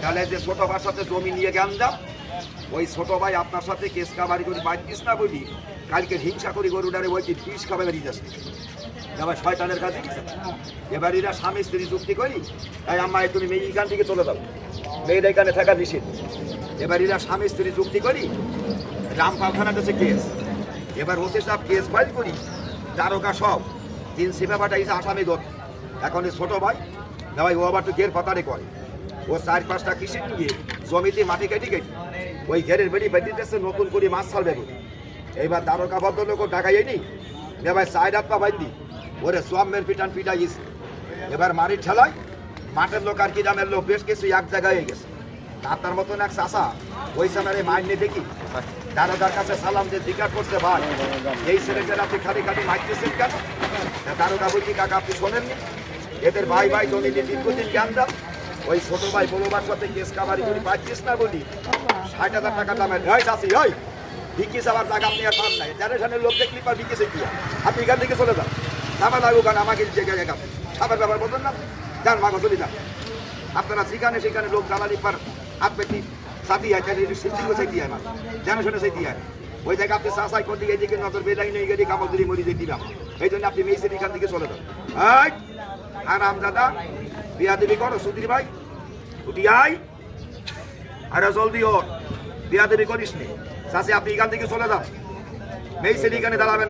তাহলে যে ছোট ভাইয়ের সাথে জমি নিয়ে জ্ঞান দাও, ওই ছোট ভাই আপনার সাথে কেস কাবারি করে বাঁচিস না বলি কালকে হিংসা করি গরুটারে ওই যে বিষ খাবে বেরিয়ে যাচ্ছে। এবার শয়তানের কাছে এবার এরা স্বামী স্ত্রী চুক্তি করি, তাই আম্মায় তুমি মেয়ে এখান থেকে চলে যাও, মেয়ের এখানে থাকা নিষেধ। এবার এরা স্বামী স্ত্রী চুক্তি করি, রামপাল থানার কাছে কেস। এবার ওসি সাহেব কেস ফাইল করি, দারোগা সব তিন সিপে পাঠাইছে আসামি দত। এখন এই ছোট ভাই না ভাই ও আবার তো ঘের পাতারে করে, ও 4-5টা কৃষি নিয়ে জমিতে মাটি কেটে কেটে ওই ঘেরের বেড়ি বেঁধেছে নতুন করে মাছ ছাড়বে বলে। এইবার দারোগা ভদ্রলোক ঢাকাই নি এবার 4 হাত পা বাইন্দি ওরে সোয়ামের পিটান পিটাইছে। এবার মারির ঠেলায় মাঠের লোক আর কি দামের লোক বেশ কিছু এক জায়গায় হয়ে গেছে। আপনার মতন এক চাষা ওই সময় মাইনে দেখি দারোগার কাছে সালাম দিয়ে জিজ্ঞাসা করছে, ভাই এই ছেলেদের আপনি খালি খালি মারতেছেন কেন? দারোগা বলছি, কাকা আপনি শোনেননি এদের ভাই ভাই জমিতে দীর্ঘদিন জ্ঞান দাও, ওই ছোট ভাই বড়বার সাথে কেস কাবারি করে পাচ্ছিস না বলি 60,000 টাকা দামের হয় চাষি হয় বিকি যাওয়ার টাকা আপনি আর পান নাই। জেনারেশনের লোক দেখলি পা বিকেছে কি আপনি এখান থেকে চলে যান, নামা লাগুক আমাকে জায়গায় গেছে সাপের ব্যাপার বলতেন না, যান মাগো চলে যান। আপনারা যেখানে সেখানে লোক জ্বালানি পার হাত পেটি সাথী হয় সিদ্ধিও সেই দিয়ে আমার জেনারেশনে সেই দিয়ে ওই জায়গায় আপনি চাষাই করতে গিয়ে দিকে নজর বেলাই নিয়ে গেলে কাপড় দিয়ে মরি দিয়ে দিলাম। এই জন্য আপনি মেয়েছেন এখান থেকে চলে যান। আরাম দাদা বিয়া দেবী করো সুধীর ভাই উঠি আয় আরে জলদি ওর বিয়া দেবী করিস নি চাষি আপনি এখান থেকে চলে যান, মেয়েছেন এখানে দাঁড়াবেন।